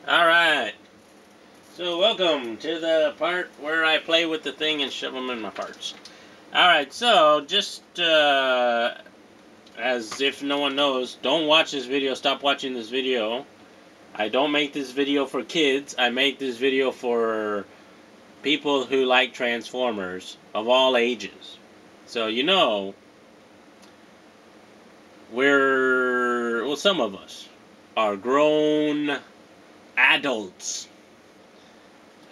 Alright, so welcome to the part where I play with the thing and shove them in my parts. Alright, so just as if no one knows, don't watch this video, stop watching this video. I don't make this video for kids, I make this video for people who like Transformers of all ages. So you know, well, some of us are grown adults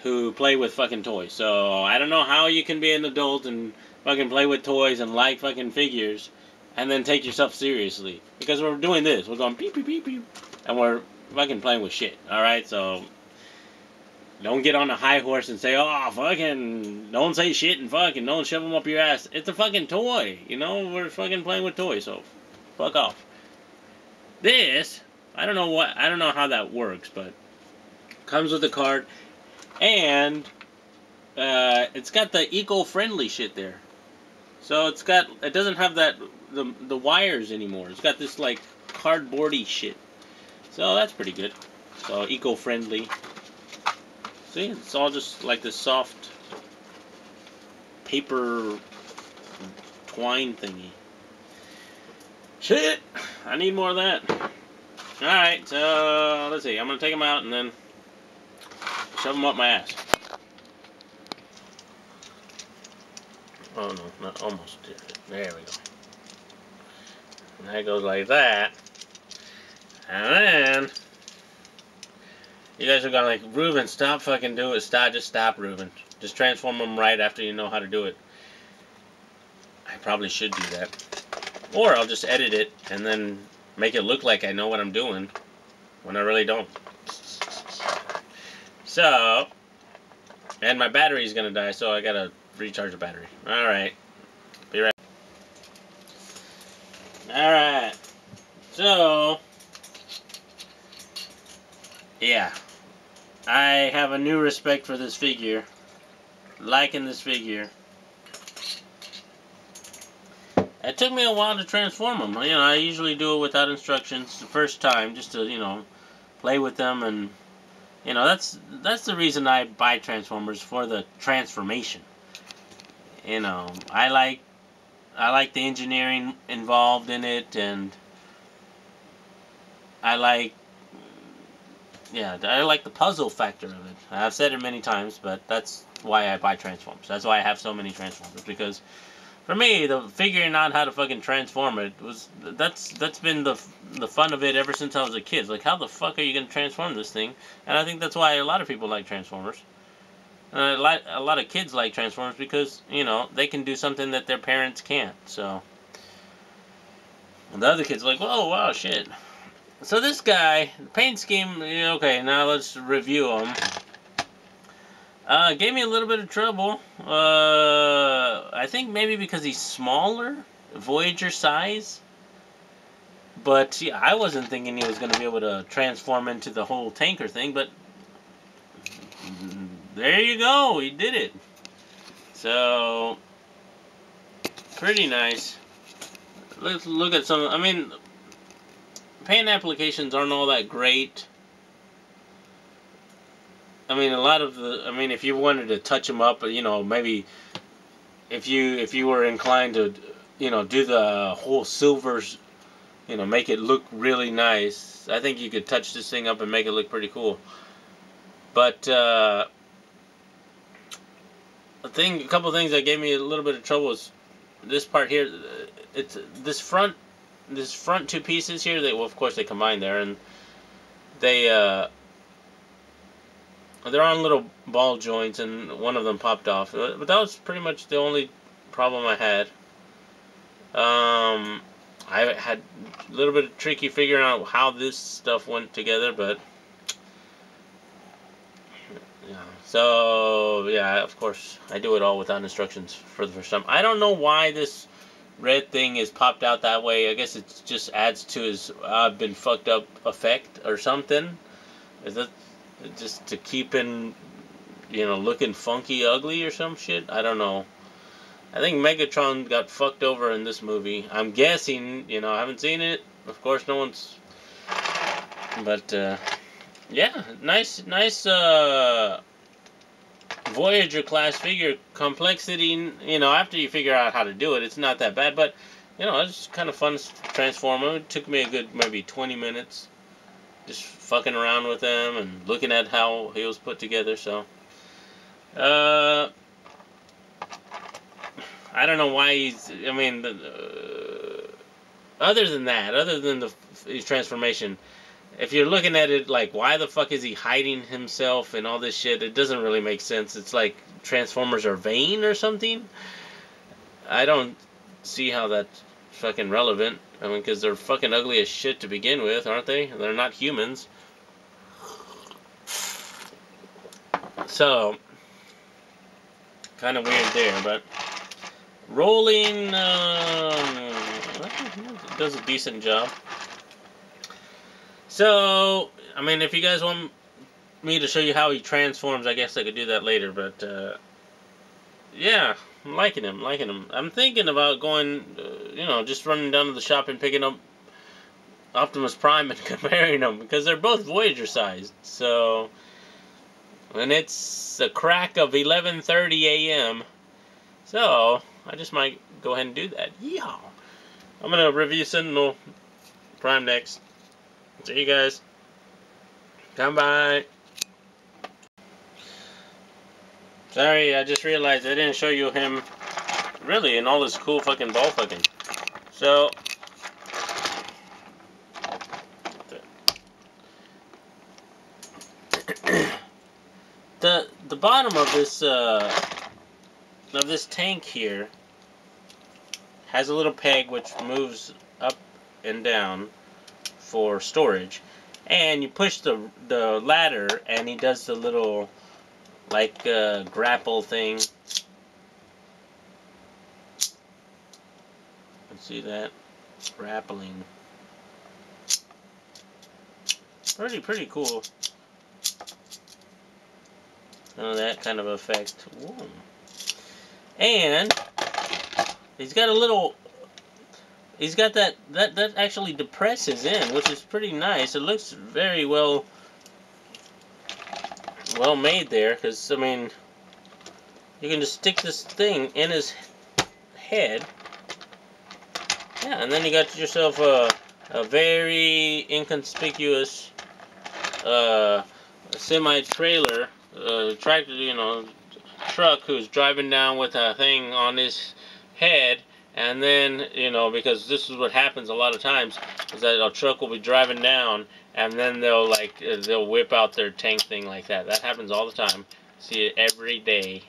who play with fucking toys. So I don't know how you can be an adult and fucking play with toys and like fucking figures and then take yourself seriously. Because we're doing this. We're going beep beep beep beep and we're fucking playing with shit. Alright, so don't get on a high horse and say, oh, fucking, don't say shit and fucking don't shove them up your ass. It's a fucking toy. You know, we're fucking playing with toys, so fuck off. This, I don't know how that works, but comes with a card, and it's got the eco-friendly shit there. So it doesn't have the wires anymore. It's got this like cardboardy shit. So that's pretty good. So eco-friendly. See, it's all just like this soft paper twine thingy. Shit! I need more of that. Alright, so let's see. I'm going to take them out and then shove them up my ass. Oh no, not almost did it. There we go. And that goes like that. And then you guys are going like, Ruben, stop fucking do it. Just stop, Ruben. Just transform them right after you know how to do it. I probably should do that. Or I'll just edit it and then make it look like I know what I'm doing when I really don't. So, and my battery's gonna die, so I gotta recharge the battery. Alright. Be right back. Alright. So, yeah. I have a new respect for this figure. Liking this figure. It took me a while to transform them. You know, I usually do it without instructions the first time, just to, you know, play with them, and you know, that's the reason I buy Transformers, for the transformation. You know, I like the engineering involved in it, and I like the puzzle factor of it. I've said it many times, but that's why I buy Transformers. That's why I have so many Transformers, because for me, the figuring out how to fucking transform it that's been the fun of it ever since I was a kid. Like, how the fuck are you gonna transform this thing? And I think that's why a lot of people like Transformers. A lot of kids like Transformers because, you know, they can do something that their parents can't. So, and the other kids are like, whoa, wow, shit. So this guy, the paint scheme, okay, now let's review him. Gave me a little bit of trouble. I think maybe because he's smaller, Voyager size. But yeah, I wasn't thinking he was going to be able to transform into the whole tanker thing, but there you go, he did it. So, pretty nice. Let's look at some, I mean, paint applications aren't all that great. I mean, a lot of if you wanted to touch them up, you know, maybe if you were inclined to, you know, do the whole silvers, you know, make it look really nice, I think you could touch this thing up and make it look pretty cool. But a couple things that gave me a little bit of trouble was this part here. It's this front two pieces here. Well, of course they combine there, and they're on little ball joints, and one of them popped off. But that was pretty much the only problem I had. I had a little bit of tricky figuring out how this stuff went together, but yeah. So yeah, of course I do it all without instructions for the first time. I don't know why this red thing is popped out that way. I guess it just adds to his I've been fucked up effect or something. Is that just to keep him, you know, looking funky ugly or some shit? I don't know. I think Megatron got fucked over in this movie. I'm guessing, you know, I haven't seen it. Of course, no one's... But, Yeah, nice, Voyager class figure. Complexity, after you figure out how to do it, it's not that bad, but, it's kind of fun to transform them. It took me a good maybe 20 minutes just fucking around with them and looking at how he was put together, so. I don't know why he's, other than that, other than his transformation, if you're looking at it like, why the fuck is he hiding himself and all this shit, it doesn't really make sense. It's like Transformers are vain or something. I don't see how that's fucking relevant. I mean, because they're fucking ugly as shit to begin with, aren't they? They're not humans. So, kind of weird there, but rolling does a decent job. So, I mean, if you guys want me to show you how he transforms, I guess I could do that later, but, yeah, I'm liking him. I'm thinking about going, just running down to the shop and picking up Optimus Prime and comparing them, because they're both Voyager sized, so, and it's a crack of 11:30 a.m., so I just might go ahead and do that. Yeehaw! I'm going to review Sentinel Prime next. See you guys. Come by. Sorry, I just realized I didn't show you him really in all this cool fucking ball fucking. So, the bottom of this tank here has a little peg which moves up and down for storage, and you push the ladder and he does the little like grapple thing. Let's see that grappling. Pretty cool. That kind of effect. Whoa. And he's got a little. He's got that actually depresses in, which is pretty nice. It looks very well made there, because I mean, you can just stick this thing in his head. Yeah, and then you got yourself a very inconspicuous semi-trailer tractor, truck who's driving down with a thing on his head. And then, because this is what happens a lot of times, is that a truck will be driving down, and then they'll whip out their tank thing like that. That happens all the time. See it every day.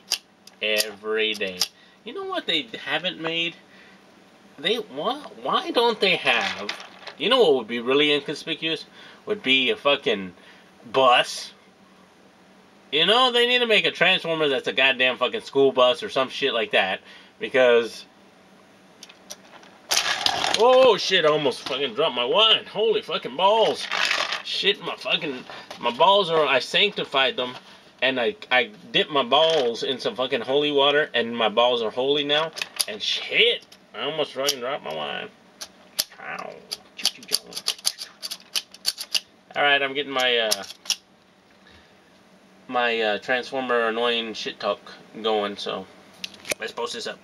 Every day. You know what they haven't made? Why don't they have, what would be really inconspicuous? Would be a fucking bus. They need to make a Transformer that's a goddamn fucking school bus or some shit like that, because... Oh shit, I almost fucking dropped my wine. Holy fucking balls. Shit, my balls I sanctified them, and I dipped my balls in some fucking holy water, and my balls are holy now, and shit, I almost fucking dropped my wine. Ow. Alright, I'm getting my, Transformer annoying shit talk going, so let's post this up.